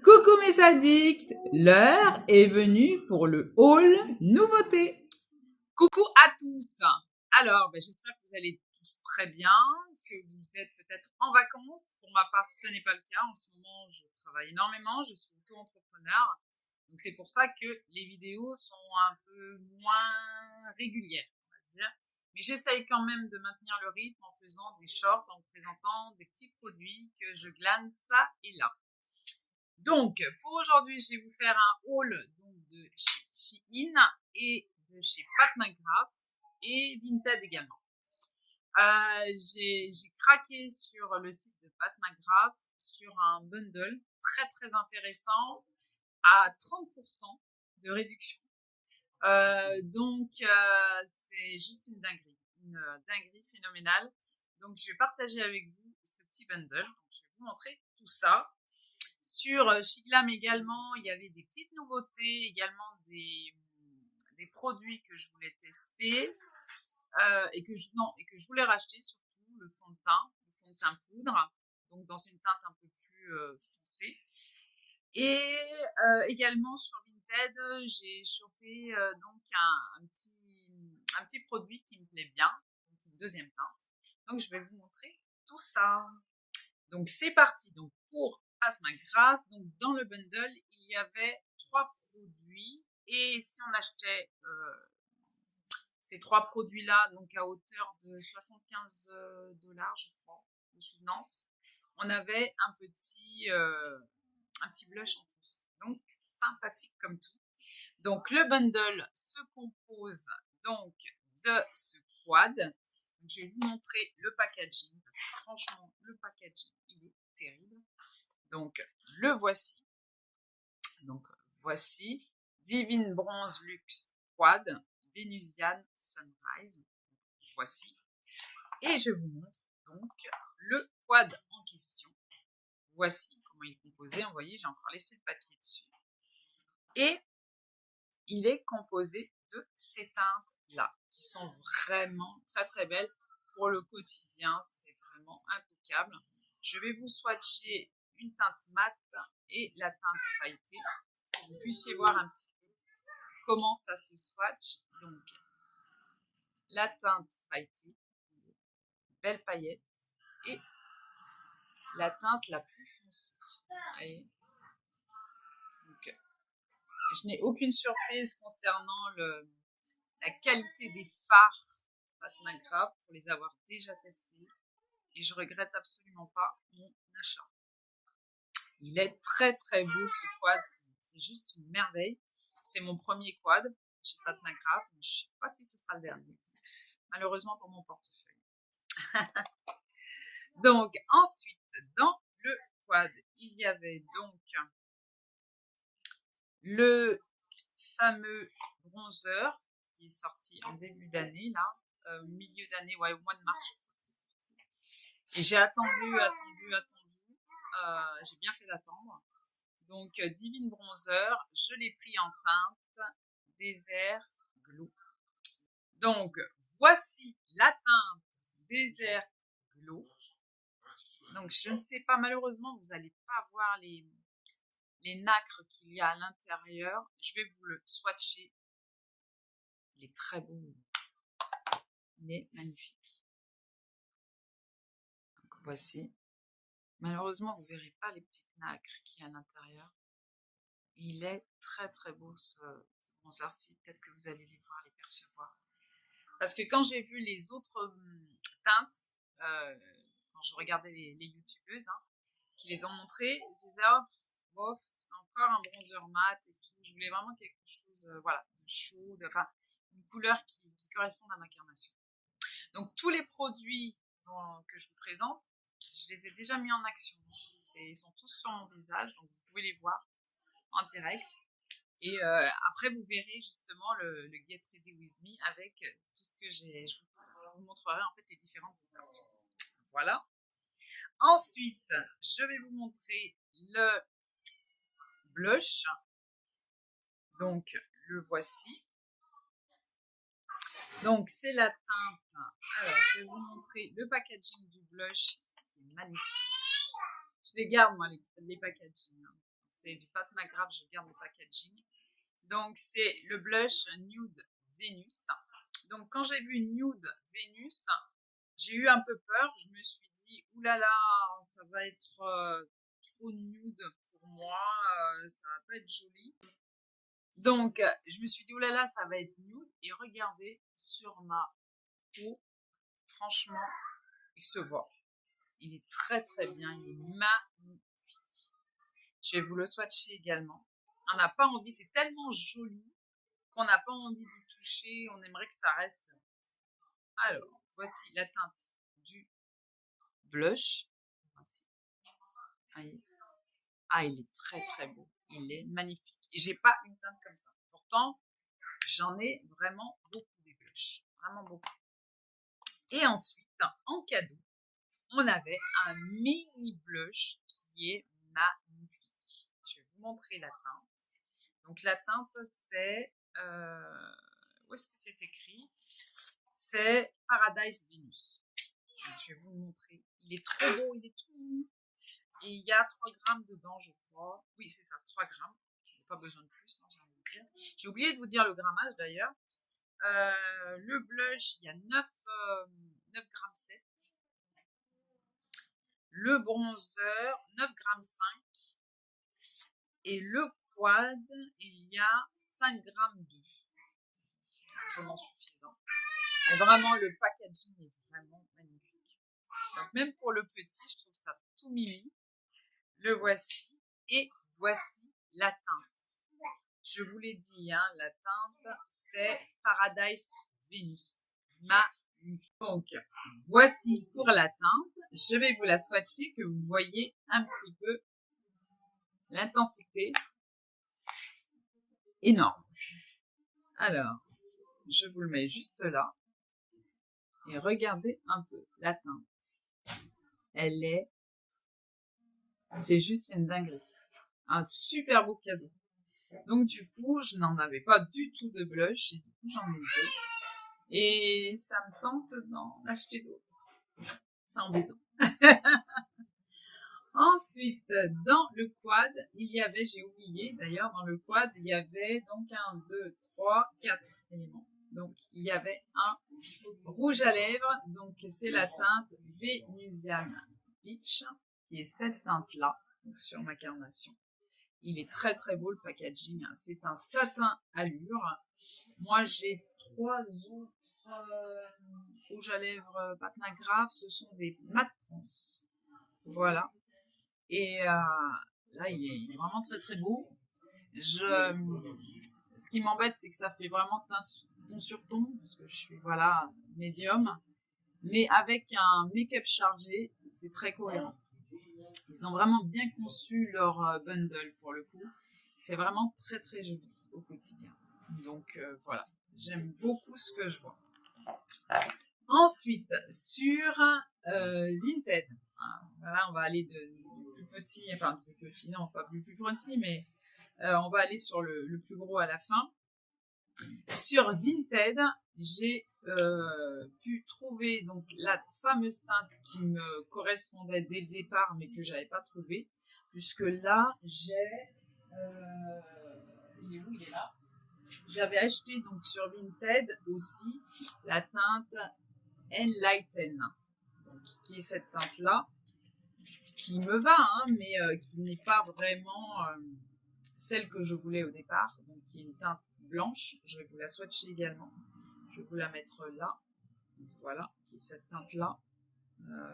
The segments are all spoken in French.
Coucou mes addicts, l'heure est venue pour le haul nouveauté. Coucou à tous. Alors, j'espère que vous allez tous très bien, que vous êtes peut-être en vacances. Pour ma part, ce n'est pas le cas. En ce moment, je travaille énormément, je suis auto-entrepreneur. Donc c'est pour ça que les vidéos sont un peu moins régulières, on va dire. Mais j'essaye quand même de maintenir le rythme en faisant des shorts, en vous présentant des petits produits que je glane ça et là. Donc, pour aujourd'hui, je vais vous faire un haul donc, de chez Shein et de chez Pat McGrath et Vinted également. J'ai craqué sur le site de Pat McGrath sur un bundle très intéressant à 30% de réduction. C'est juste une dinguerie phénoménale. Donc, je vais partager avec vous ce petit bundle. Donc, je vais vous montrer tout ça. Sur Shiglam également, il y avait des petites nouveautés, également des produits que je voulais tester et que je voulais racheter, surtout le fond de teint poudre, donc dans une teinte un peu plus foncée. Et également sur Vinted, j'ai chopé donc un petit produit qui me plaît bien, donc une deuxième teinte. Donc je vais vous montrer tout ça. Donc c'est parti. Donc pour Pat McGrath, donc dans le bundle, il y avait 3 produits et si on achetait ces 3 produits-là, donc à hauteur de 75 dollars, je crois, de souvenance, on avait un petit blush en plus. Donc sympathique comme tout. Donc le bundle se compose donc de ce quad. Donc, je vais vous montrer le packaging parce que franchement le packaging il est terrible. Donc le voici. Donc voici Divine Bronze Luxe Quad Venusian Sunrise. Voici. Et je vous montre donc le quad en question. Voici comment il est composé. Vous voyez, j'ai encore laissé le papier dessus. Et il est composé de ces teintes-là, qui sont vraiment très belles pour le quotidien. C'est vraiment impeccable. Je vais vous swatcher une teinte mate et la teinte pailletée pour que vous puissiez voir un petit peu comment ça se swatch. Donc, la teinte pailletée, belle paillette, et la teinte la plus foncée. Voyez. Donc, je n'ai aucune surprise concernant la qualité des fards Pat McGrath pour les avoir déjà testés et je regrette absolument pas mon achat. Il est très beau ce quad, c'est juste une merveille. C'est mon premier quad chez Pat McGrath, je ne sais pas si ce sera le dernier, malheureusement pour mon portefeuille. Donc ensuite, dans le quad, il y avait donc le fameux bronzer qui est sorti en début d'année, là, milieu d'année, ouais, au mois de mars, je crois que c'est sorti. Et j'ai attendu. J'ai bien fait d'attendre. Donc, Divine Bronzer, je l'ai pris en teinte Désert Glow. Donc, voici la teinte Désert Glow. Donc, je ne sais pas, malheureusement, vous n'allez pas voir les nacres qu'il y a à l'intérieur. Je vais vous le swatcher. Il est très beau. Il est magnifique. Donc, voici. Malheureusement, vous ne verrez pas les petites nacres qu'il y a à l'intérieur. Il est très beau ce bronzer-ci. Peut-être que vous allez les voir, les percevoir. Parce que quand j'ai vu les autres teintes, quand je regardais les youtubeuses qui les ont montrées, je disais, oh, bof, c'est encore un bronzer mat et tout. Je voulais vraiment quelque chose voilà, de chaud, une couleur qui corresponde à ma carnation. Donc tous les produits que je vous présente, je les ai déjà mis en action. Ils sont tous sur mon visage, donc vous pouvez les voir en direct. Et après, vous verrez justement le Get Ready With Me avec tout ce que j'ai. Je vous montrerai en fait les différentes étapes. Voilà. Ensuite, je vais vous montrer le blush. Donc, le voici. Donc, c'est la teinte. Alors, je vais vous montrer le packaging du blush. C'est magnifique. Je les garde, moi, les packaging. c'est du Pat McGrath, je garde le packaging. Donc c'est le blush Nude Venus. Donc quand j'ai vu Nude Venus, j'ai eu un peu peur. Je me suis dit, oulala, ça va être trop nude pour moi, ça va pas être joli. Donc je me suis dit, oulala, ça va être nude. Et regardez sur ma peau, franchement, il se voit. Il est très très bien, il est magnifique. Je vais vous le swatcher également. On n'a pas envie, c'est tellement joli qu'on n'a pas envie d'y toucher, on aimerait que ça reste. Alors, voici la teinte du blush. Voici. Ah, il est très très beau, il est magnifique. Et j'ai pas une teinte comme ça. Pourtant, j'en ai vraiment beaucoup des blushs, vraiment beaucoup. Et ensuite, en cadeau, on avait un mini blush qui est magnifique. Je vais vous montrer la teinte. Donc la teinte, c'est... où est-ce que c'est écrit? C'est Paradise Venus. Donc, je vais vous le montrer. Il est trop beau, il est tout mignon. Et il y a 3 grammes dedans, je crois. Oui, c'est ça, 3 grammes. Pas besoin de plus, hein, j'ai envie de dire. J'ai oublié de vous dire le grammage d'ailleurs. Le blush, il y a 9 grammes 7. Le bronzer, 9 grammes 5. Et le quad, il y a 5 grammes 2. Largement suffisant. Et vraiment, le packaging est vraiment magnifique. Donc même pour le petit, je trouve ça tout mimi. Le voici. Et voici la teinte. Je vous l'ai dit, hein, la teinte, c'est Paradise Venus. Magnifique. Donc, voici pour la teinte. Je vais vous la swatcher, que vous voyez un petit peu l'intensité énorme. Alors, je vous le mets juste là. Et regardez un peu la teinte. C'est juste une dinguerie. Un super beau cadeau. Donc du coup, je n'en avais pas du tout de blush. Et du coup, j'en ai 2. Et ça me tente d'en acheter d'autres. C'est embêtant. Ensuite, dans le quad, il y avait, j'ai oublié d'ailleurs, dans le quad, il y avait donc 1, 2, 3, 4 éléments. Donc, il y avait un rouge à lèvres. Donc, c'est la teinte Venusian Peach, qui est cette teinte-là, sur ma carnation. Il est très très beau le packaging. C'est un satin allure. Moi, j'ai 3 autres rouges à lèvres Pat McGrath. Ce sont des mat France. Voilà. Et là, il est vraiment très très beau. Ce qui m'embête, c'est que ça fait vraiment ton sur ton, parce que je suis voilà médium. Mais avec un make-up chargé, c'est très cohérent. Ils ont vraiment bien conçu leur bundle pour le coup. C'est vraiment très très joli au quotidien. Donc voilà, j'aime beaucoup ce que je vois. Ensuite, sur Vinted. Voilà, on va aller du plus petit, enfin du plus petit, non, pas du plus petit, mais on va aller sur le plus gros à la fin. Sur Vinted, j'ai pu trouver donc la fameuse teinte qui me correspondait dès le départ, mais que j'avais pas trouvé, puisque là j'ai, il est où? Il est là. J'avais acheté donc sur Vinted aussi la teinte Enlighten, donc qui est cette teinte là, qui me va, hein, mais qui n'est pas vraiment celle que je voulais au départ, donc qui est une teinte blanche. Je vais vous la swatcher également. Je vais vous la mettre là. Voilà, qui est cette teinte-là.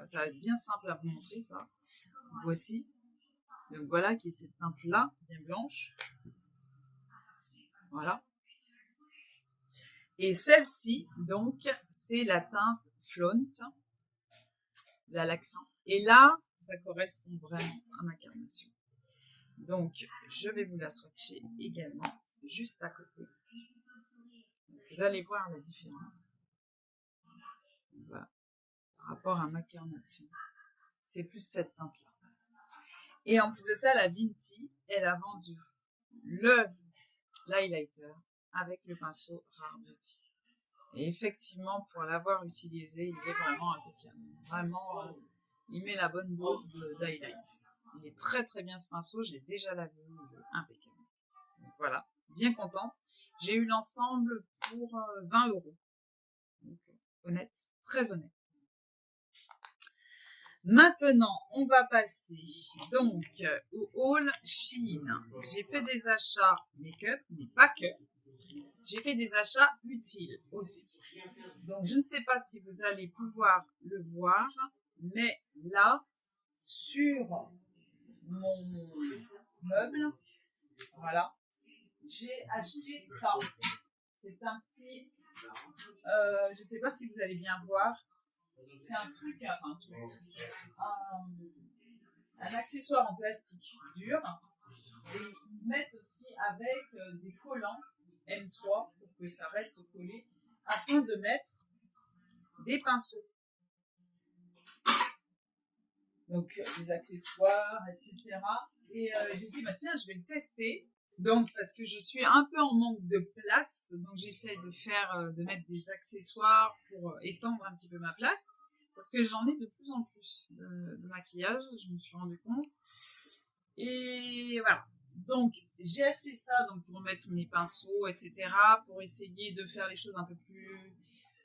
Ça va être bien simple à vous montrer, ça. Voici. Donc voilà, qui est cette teinte-là, bien blanche. Voilà. Et celle-ci, donc, c'est la teinte Flaunt, la l'accent. Et là, ça correspond vraiment à ma carnation. Donc, je vais vous la swatcher également, juste à côté. Vous allez voir la différence. Voilà. Par rapport à ma carnation. C'est plus cette teinte-là. Et en plus de ça, la Vinti, elle a vendu l'highlighter avec le pinceau Rare Beauty. Et effectivement, pour l'avoir utilisé, il est vraiment impeccable. Vraiment, il met la bonne dose d'highlight. Il est très très bien ce pinceau, je l'ai déjà lavé, il est impeccable. Donc, voilà, bien contente. J'ai eu l'ensemble pour 20 €. Donc, honnête, très honnête. Maintenant, on va passer donc au haul Shein. J'ai fait des achats make-up, mais pas que. J'ai fait des achats utiles aussi. Donc, je ne sais pas si vous allez pouvoir le voir, mais là, sur mon meuble, voilà, j'ai acheté ça. C'est un petit, je ne sais pas si vous allez bien voir, c'est un truc, un accessoire en plastique dur. Et ils mettent aussi avec des collants M3 pour que ça reste collé, afin de mettre des pinceaux. Donc des accessoires, etc. Et j'ai dit, bah tiens, je vais le tester. Donc, parce que je suis un peu en manque de place, donc j'essaie de faire, de mettre des accessoires pour étendre un petit peu ma place. Parce que j'en ai de plus en plus de maquillage, je me suis rendu compte. Et voilà. Donc, j'ai acheté ça donc, pour mettre mes pinceaux, etc. Pour essayer de faire les choses un peu plus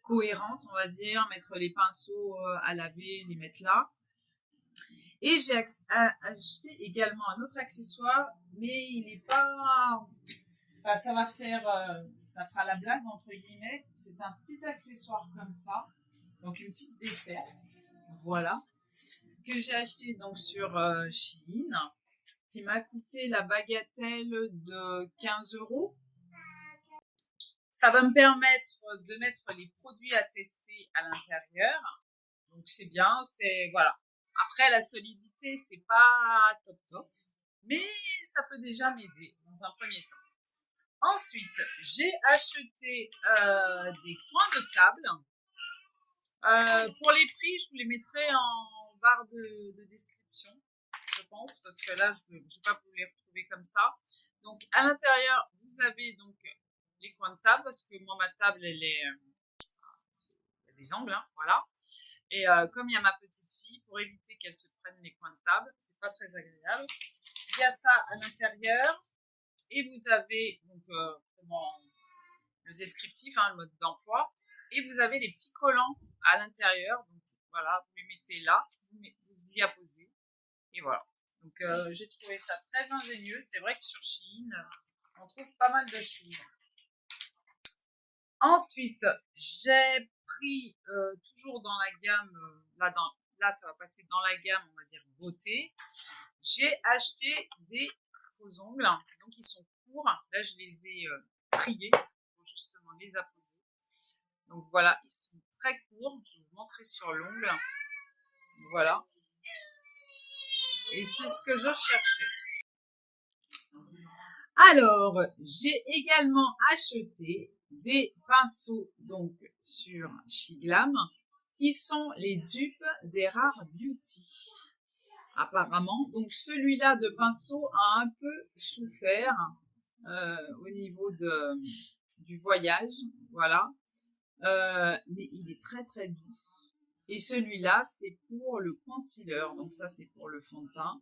cohérentes, on va dire. Mettre les pinceaux à laver, les mettre là. Et j'ai acheté également un autre accessoire, mais il n'est pas... Enfin, ça va faire... ça fera la blague, entre guillemets. C'est un petit accessoire comme ça. Donc, une petite desserte. Voilà. Que j'ai acheté donc sur Shein, qui m'a coûté la bagatelle de 15 €. Ça va me permettre de mettre les produits à tester à l'intérieur. Donc c'est bien, c'est voilà. Après la solidité, c'est pas top top, mais ça peut déjà m'aider dans un premier temps. Ensuite, j'ai acheté des coins de table. Pour les prix, je vous les mettrai en barre de description, je pense, parce que là, je ne vais pas vous les retrouver comme ça. Donc, à l'intérieur, vous avez donc les coins de table, parce que moi, ma table, elle est... il y a des angles, hein, voilà. Et comme il y a ma petite fille, pour éviter qu'elle se prenne les coins de table, c'est pas très agréable. Il y a ça à l'intérieur, et vous avez donc le descriptif, hein, le mode d'emploi, et vous avez les petits collants à l'intérieur. Donc voilà, vous les mettez là, vous y apposez, et voilà. Donc j'ai trouvé ça très ingénieux. C'est vrai que sur Shein, on trouve pas mal de choses. Ensuite, j'ai pris toujours dans la gamme, là ça va passer dans la gamme, on va dire beauté. J'ai acheté des faux ongles, donc ils sont courts. Là je les ai triés pour justement les apposer. Donc voilà, ils sont très courts. Je vais vous montrer sur l'ongle. Voilà. Et c'est ce que je cherchais. Alors, j'ai également acheté des pinceaux donc sur Shiglam qui sont les dupes des Rare Beauty. Apparemment, donc celui-là de pinceau a un peu souffert au niveau du voyage, voilà. Mais il est très très doux. Et celui-là, c'est pour le concealer, donc ça c'est pour le fond de teint.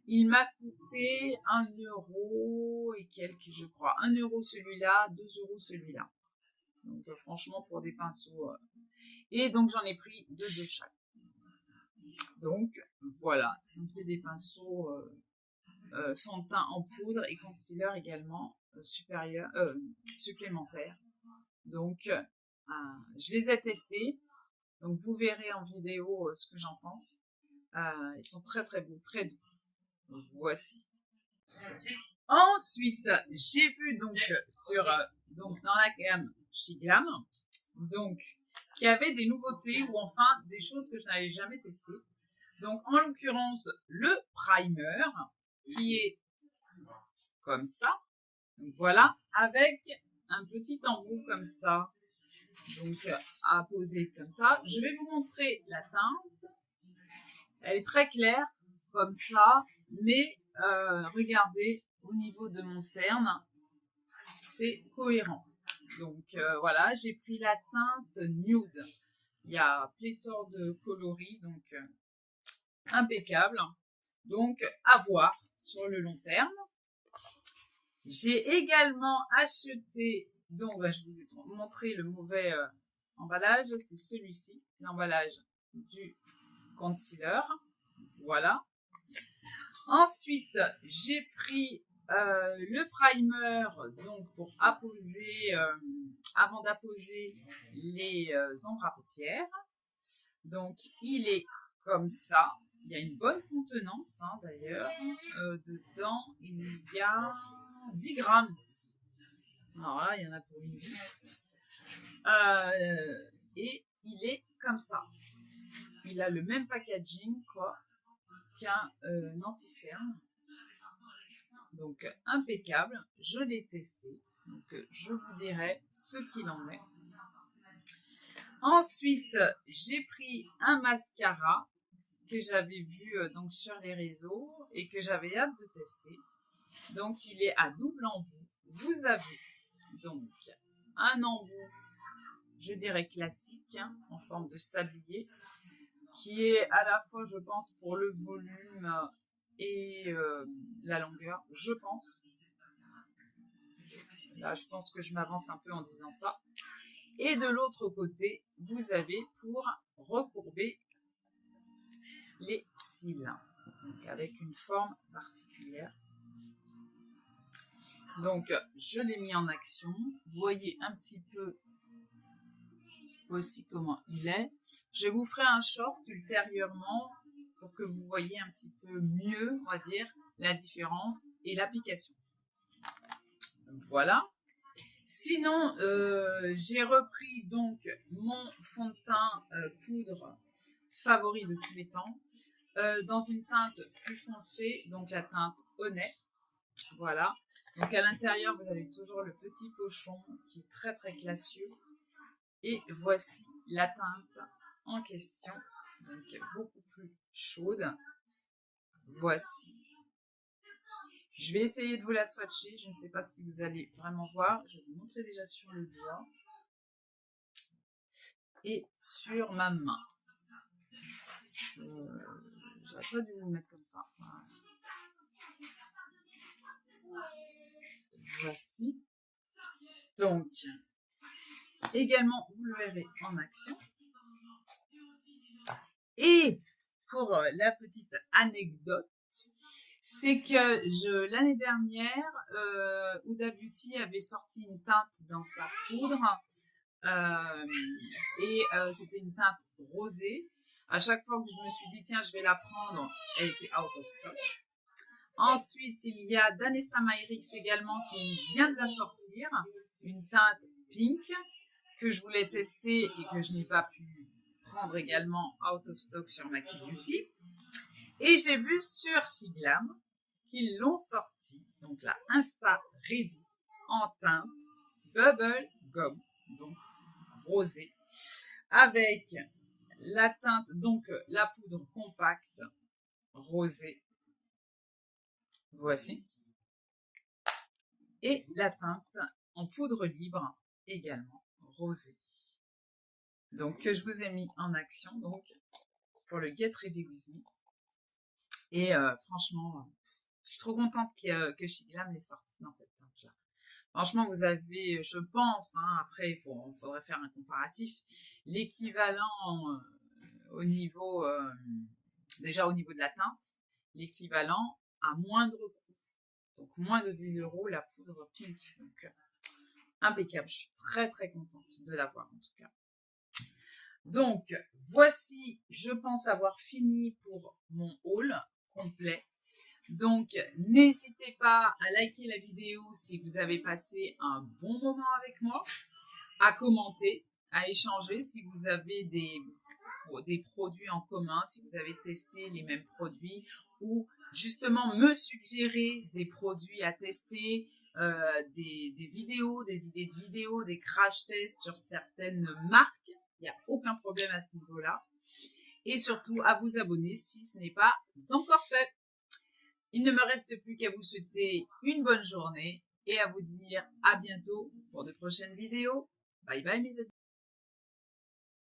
Il m'a coûté 1 € et quelques, je crois. 1 € celui-là, 2 € celui-là. Donc franchement, pour des pinceaux. Et donc j'en ai pris 2 de chaque. Donc voilà, ça me fait des pinceaux fond de teint en poudre et concealer également supplémentaires. Donc je les ai testés. Donc vous verrez en vidéo ce que j'en pense. Ils sont très très beaux, très doux. Voici. Ensuite, j'ai vu donc donc dans la gamme Shiglam, donc qui avait des nouveautés ou enfin des choses que je n'avais jamais testées. Donc en l'occurrence le primer qui est comme ça. Donc voilà, avec un petit embout comme ça. Donc à poser comme ça. Je vais vous montrer la teinte. Elle est très claire comme ça, mais regardez au niveau de mon cerne, c'est cohérent. Donc voilà, j'ai pris la teinte nude. Il y a pléthore de coloris, donc impeccable. Donc, à voir sur le long terme. J'ai également acheté, donc je vous ai montré le mauvais emballage, c'est celui-ci, l'emballage du concealer. Voilà. Ensuite, j'ai pris le primer donc pour apposer, avant d'apposer les ombres à paupières. Donc, il est comme ça. Il y a une bonne contenance hein, d'ailleurs. Dedans, il y a 10 grammes. Alors là, il y en a pour une vie. Et il est comme ça. Il a le même packaging quoi qu'un anti-cerne. Donc impeccable. Je l'ai testé. Donc je vous dirai ce qu'il en est. Ensuite, j'ai pris un mascara que j'avais vu donc sur les réseaux et que j'avais hâte de tester. Donc il est à double embout. Vous avez donc un embout, je dirais classique, hein, en forme de sablier, qui est à la fois, je pense, pour le volume et la longueur, je pense. Là, je pense que je m'avance un peu en disant ça. Et de l'autre côté, vous avez pour recourber les cils, donc avec une forme particulière. Donc, je l'ai mis en action. Vous voyez un petit peu, voici comment il est. Je vous ferai un short ultérieurement pour que vous voyez un petit peu mieux, on va dire, la différence et l'application. Voilà. Sinon, j'ai repris donc mon fond de teint poudre favori de tous les temps dans une teinte plus foncée, donc la teinte Honey. Voilà. Donc à l'intérieur, vous avez toujours le petit pochon qui est très très classieux. Et voici la teinte en question, donc beaucoup plus chaude. Voici. Je vais essayer de vous la swatcher. Je ne sais pas si vous allez vraiment voir. Je vais vous montrer déjà sur le doigt et sur ma main. J'aurais pas dû vous mettre comme ça. Voilà. Voici. Donc, également, vous le verrez en action. Et pour la petite anecdote, c'est que l'année dernière, Huda Beauty avait sorti une teinte dans sa poudre et c'était une teinte rosée. À chaque fois que je me suis dit, tiens, je vais la prendre, elle était out of stock. Ensuite, il y a Danessa Myrix également qui vient de la sortir, une teinte pink que je voulais tester et que je n'ai pas pu prendre également out of stock sur Maki Beauty. Et j'ai vu sur Shiglam qu'ils l'ont sorti, donc la Insta Ready en teinte Bubble Gum, donc rosée, avec la teinte, donc la poudre compacte rosée, voici, et la teinte en poudre libre également rosée. Donc que je vous ai mis en action donc pour le Get Ready With Me. Et franchement, je suis trop contente que Shiglam l'ait sorti dans cette teinte-là. Franchement, vous avez, je pense, hein, après il faudrait faire un comparatif, l'équivalent au niveau, déjà au niveau de la teinte, l'équivalent à moindre coût. Donc moins de 10 € la poudre pink. Donc impeccable, je suis très très contente de l'avoir en tout cas. Donc voici, je pense avoir fini pour mon haul complet. Donc n'hésitez pas à liker la vidéo si vous avez passé un bon moment avec moi, à commenter, à échanger si vous avez des produits en commun, si vous avez testé les mêmes produits ou justement me suggérer des produits à tester, des vidéos, des idées de vidéos, des crash tests sur certaines marques. Il n'y a aucun problème à ce niveau-là. Et surtout à vous abonner si ce n'est pas encore fait. Il ne me reste plus qu'à vous souhaiter une bonne journée et à vous dire à bientôt pour de prochaines vidéos. Bye bye mes amis.